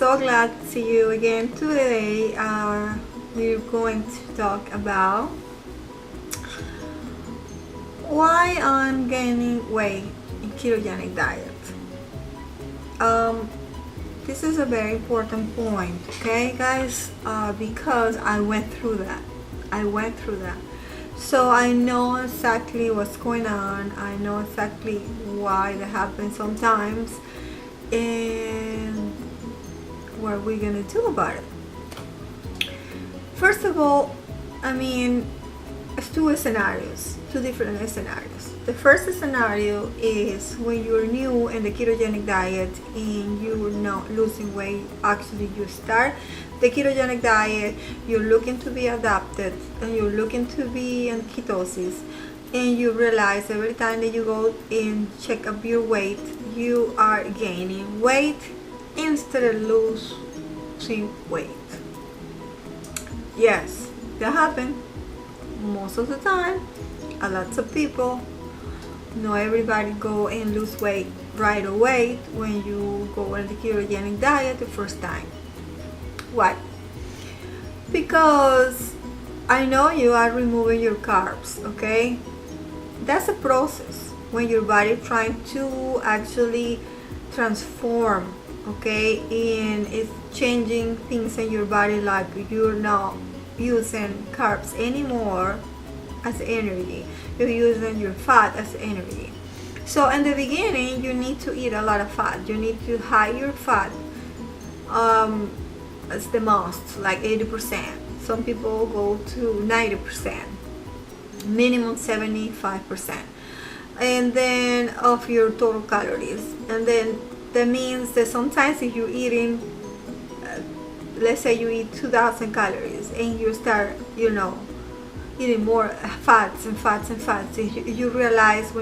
so glad to see you again today. We're going to talk about why I'm gaining weight in ketogenic diet. This is a very important point, okay, guys? Because I went through that. So I know exactly what's going on. I know exactly why that happens sometimes, and what we're gonna do about it. First of all, it's two different scenarios. The first scenario is when you're new in the ketogenic diet and you're not losing weight. Actually, you start the ketogenic diet, you're looking to be adapted, and you're looking to be in ketosis, and you realize every time that you go and check up your weight, you are gaining weight instead of losing weight. Yes, that happens most of the time. A lot of people, not everybody go and lose weight right away when you go on the ketogenic diet the first time. Why? Because I know you are removing your carbs, okay? That's a process when your body trying to actually transform, okay? And it's changing things in your body, like you're not using carbs anymore as energy. You're using your fat as energy. So in the beginning, you need to eat a lot of fat. You need to hide your fat as the most, like 80%. Some people go to 90%, minimum 75%, and then of your total calories. And then that means that sometimes if you're eating, let's say you eat 2,000 calories and you start, eating more fats, you realize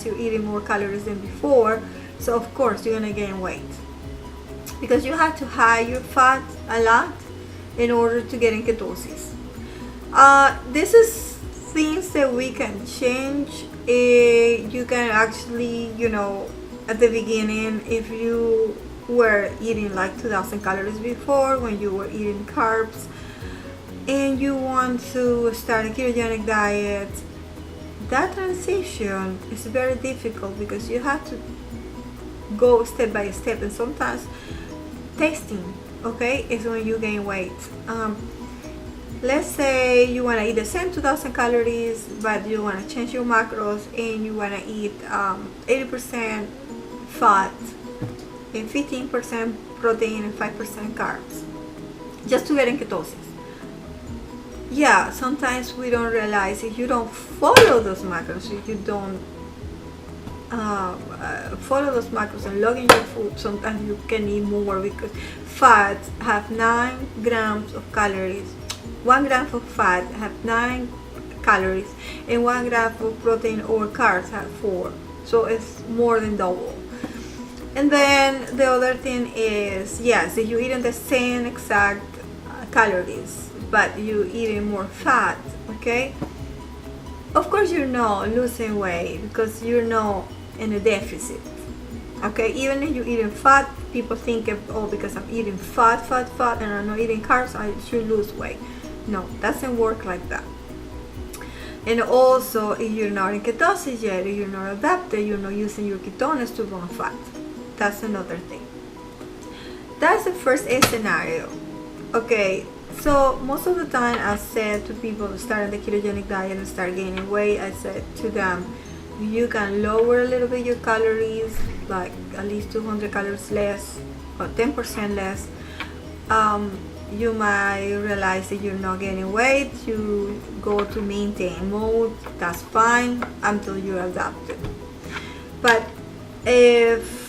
you're eating more calories than before, so of course you're gonna gain weight, because you have to hide your fat a lot in order to get in ketosis. This is things that we can change. You can actually, at the beginning, if you were eating like 2,000 calories before, when you were eating carbs, and you want to start a ketogenic diet, that transition is very difficult because you have to go step by step, and sometimes testing, okay, is when you gain weight. Let's say you want to eat the same 2,000 calories, but you want to change your macros and you want to eat 80% fat and 15% protein and 5% carbs, just to get in ketosis. Yeah, sometimes we don't realize, if you don't follow those macros, if you don't follow those macros and log in your food, sometimes you can eat more, because fats have 9 grams of calories. 1 gram of fat have 9 calories, and 1 gram of protein or carbs have 4. So it's more than double. And then the other thing is, yes, if you're eating the same exact calories, but you're eating more fat, okay? Of course you're not losing weight because you're not in a deficit, okay? Even if you're eating fat, people think of, because I'm eating fat, and I'm not eating carbs, I should lose weight. No, it doesn't work like that. And also, if you're not in ketosis yet, if you're not adapted, you're not using your ketones to burn fat. That's another thing. That's the first scenario, okay? So most of the time, I said to people to start the ketogenic diet and start gaining weight, I said to them, you can lower a little bit your calories, like at least 200 calories less or 10% less. You might realize that you're not gaining weight. You go to maintain mode, that's fine until you're adapted. But if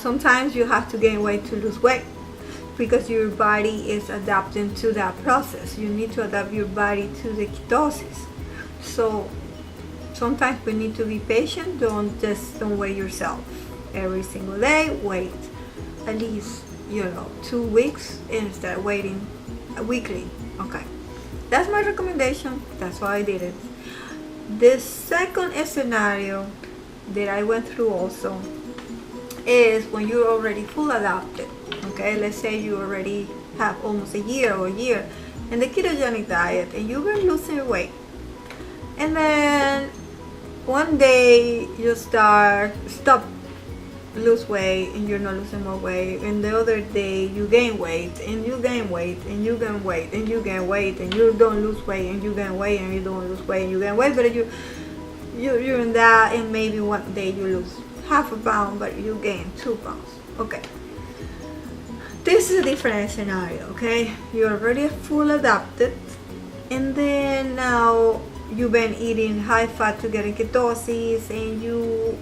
sometimes you have to gain weight to lose weight, because your body is adapting to that process. You need to adapt your body to the ketosis. So sometimes we need to be patient. Don't weigh yourself every single day. Wait at least 2 weeks and start waiting weekly. Okay, that's my recommendation. That's why I did it. The second scenario that I went through also is when you're already full adapted. Okay, let's say you already have almost a year in the ketogenic diet and you've been losing weight, and then one day you stop lose weight and you're not losing more weight, and the other day you gain weight and you gain weight and you gain weight and you gain weight and you don't lose weight and you gain weight and you don't lose weight and you gain weight, but you're in that, and maybe one day you lose half a pound but you gain 2 pounds. Okay, this is a different scenario. Okay, you're already full adapted, and then now you've been eating high fat to get in ketosis and you've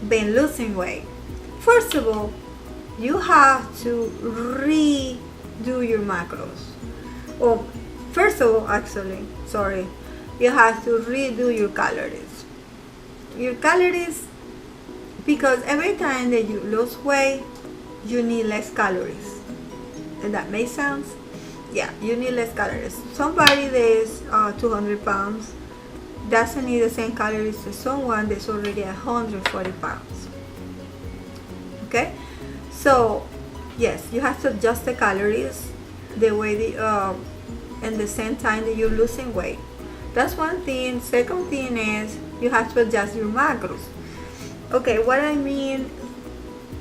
been losing weight. First of all, you have to redo your macros. Oh, first of all, actually, sorry, you have to redo your calories. Your calories, because every time that you lose weight, you need less calories. And that makes sense? Yeah, you need less calories. Somebody that is 200 pounds doesn't need the same calories as someone that's already 140 pounds. Okay, so yes, you have to adjust the calories the way and the same time that you're losing weight. That's one thing. Second thing is you have to adjust your macros. Okay, what I mean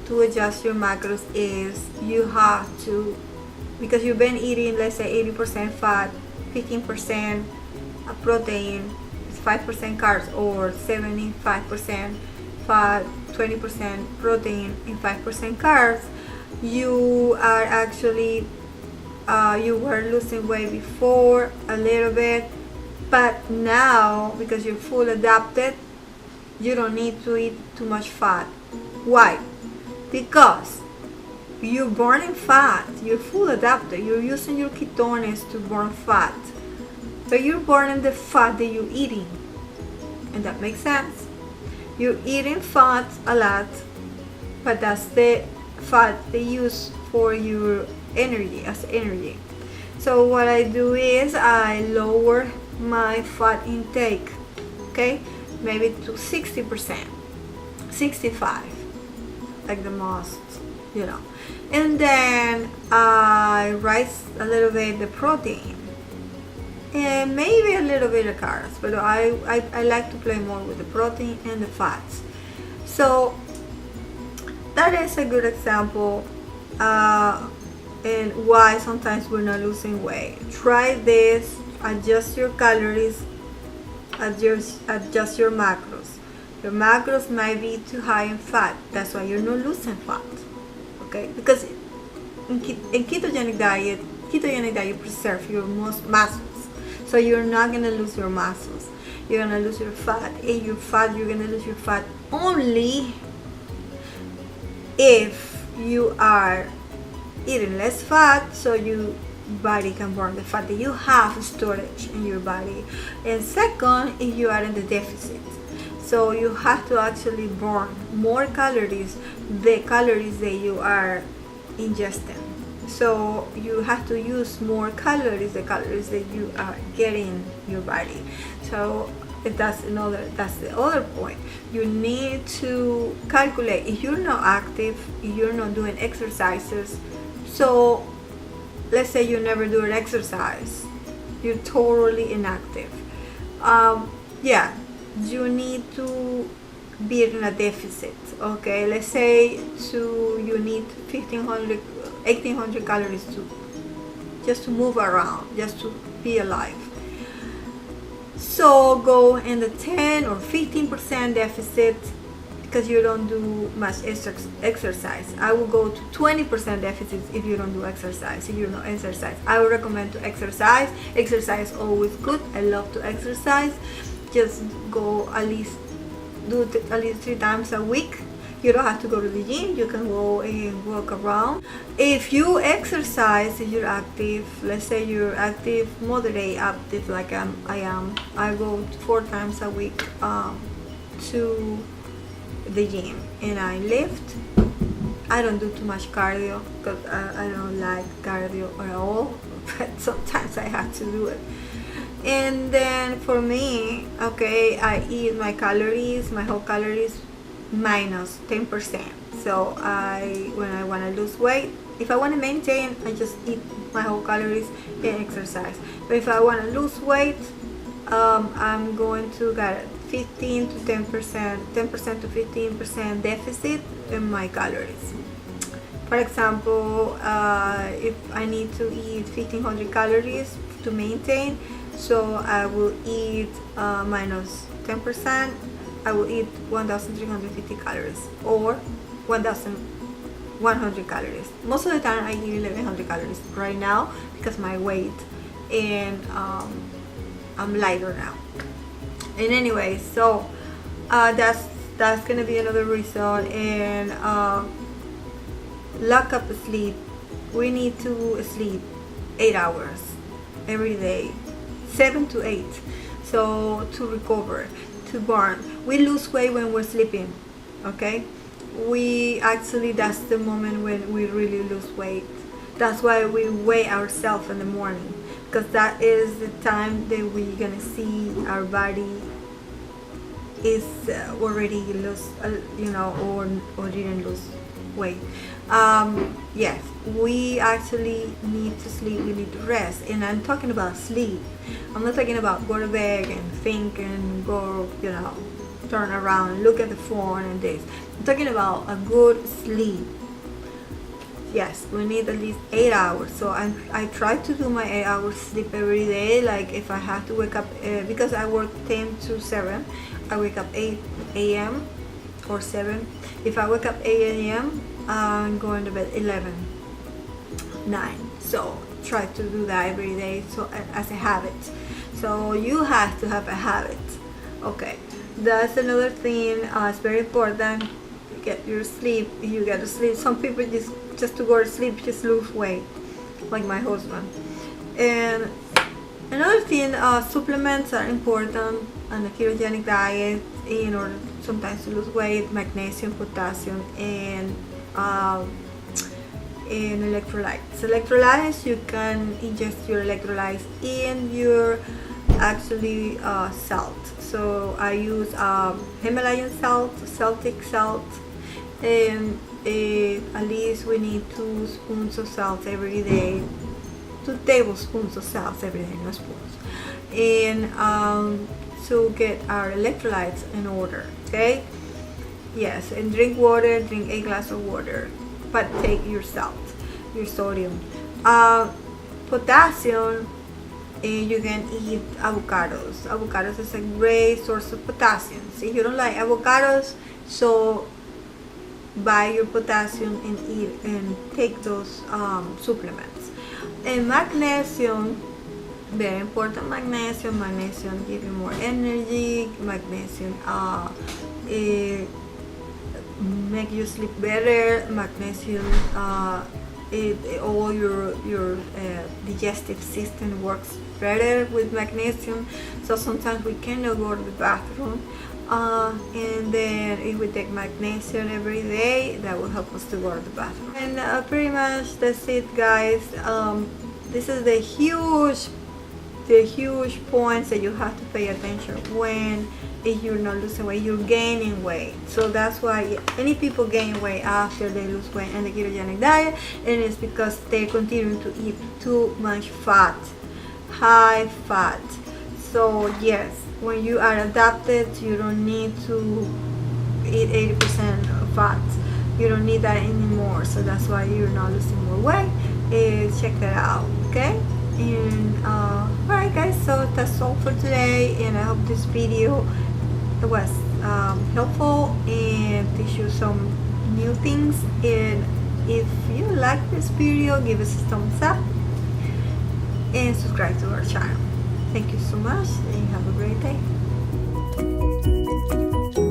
to adjust your macros is you have to, because you've been eating, let's say 80% fat, 15% protein, 5% carbs, or 75% fat, 20% protein, and 5% carbs, you are actually you were losing weight before a little bit, but now because you're full adapted, you don't need to eat too much fat. Why? Because you're burning fat, you're full adapted, you're using your ketones to burn fat, but you're burning the fat that you're eating, and that makes sense. You're eating fat a lot, but that's the fat they use for your energy, as energy. So what I do is I lower my fat intake, okay, maybe to 60%, 65, like the most, and then I rise a little bit the protein and maybe a little bit of carbs, but I like to play more with the protein and the fats. So that is a good example, and why sometimes we're not losing weight. Try this, adjust your calories, adjust your macros. Your macros might be too high in fat, that's why you're not losing fat. Okay, because in ketogenic diet preserve your muscles. So you're not gonna lose your muscles. You're gonna lose your fat. And you're gonna lose your fat only if you are eating less fat, so your body can burn the fat that you have storage in your body. And second, if you are in the deficit. So you have to actually burn more calories, the calories that you are ingesting. So you have to use more calories, the calories that you are getting your body. So that's the other point. You need to calculate. If you're not active, if you're not doing exercises, so let's say you never do an exercise, you're totally inactive. You need to be in a deficit. Okay, let's say you need 1,800 calories just to move around, just to be alive. So go in the 10 or 15% deficit because you don't do much exercise. I will go to 20% deficit if you don't do exercise. If you don't exercise, I would recommend to exercise. Exercise is always good. I love to exercise. Just go at least 3 times a week. You don't have to go to the gym. You can go and walk around. If you exercise, if you're active, let's say you're active, moderate active like I am, I go 4 times a week to the gym and I lift. I don't do too much cardio because I don't like cardio at all, but sometimes I have to do it. And then for me, okay, I eat my calories, my whole calories minus 10%. So when I want to lose weight, if I want to maintain, I just eat my whole calories and exercise. But if I want to lose weight, I'm going to get 15 to 10%, 10% to 15% deficit in my calories. For example, if I need to eat 1500 calories to maintain, so I will eat minus 10%, I will eat 1350 calories or 1100 calories. Most of the time I eat 1100 calories right now because my weight, and I'm lighter now. And anyway, so that's gonna be another reason. And lack of sleep. We need to sleep 8 hours every day, 7 to 8. So to recover, to burn. We lose weight when we're sleeping, okay? We actually, that's the moment when we really lose weight. That's why we weigh ourselves in the morning, because that is the time that we're gonna see our body is already lost, or didn't lose weight. Yes, we actually need to sleep, we need to rest. And I'm talking about sleep. I'm not talking about go to bed and think and go, turn around, look at the phone and this. I'm talking about a good sleep. Yes, we need at least 8 hours. So I try to do my 8 hours sleep every day. Like if I have to wake up, because I work 10 to 7, I wake up 8 a.m. or 7. If I wake up 8 a.m., I'm going to bed 9. So try to do that every day, so as a habit. So you have to have a habit. Okay, that's another thing. It's very important. Get your sleep. You get to sleep. Some people just to go to sleep just lose weight, like my husband. And another thing, supplements are important on the ketogenic diet in order sometimes to lose weight. Magnesium, potassium, and electrolytes. Electrolytes, you can ingest your electrolytes in your actually salt. So I use Himalayan salt, Celtic salt, and at least we need 2 spoons of salt every day, 2 tablespoons of salt every day, no spoons, and to get our electrolytes in order. Okay, yes, and drink water, drink a glass of water, but take your salt, your sodium. Potassium, you can eat avocados. Avocados is a great source of potassium. So if you don't like avocados, so buy your potassium and eat and take those supplements. And magnesium, very important. Magnesium give you more energy. Magnesium make you sleep better. Magnesium, all your digestive system works better with magnesium. So sometimes we cannot go to the bathroom, and then if we take magnesium every day, that will help us to go to the bathroom. And pretty much that's it, guys. This is the huge points that you have to pay attention when, if you're not losing weight, you're gaining weight. So that's why many people gain weight after they lose weight in the ketogenic diet, and it's because they continue to eat too much fat, high fat. So yes, when you are adapted, you don't need to eat 80% of fat. You don't need that anymore. So that's why you're not losing more weight. Check that out, okay? And alright, guys, so that's all for today, and I hope this video was helpful and teach you some new things. And if you like this video, give us a thumbs up and subscribe to our channel. Thank you so much, and have a great day.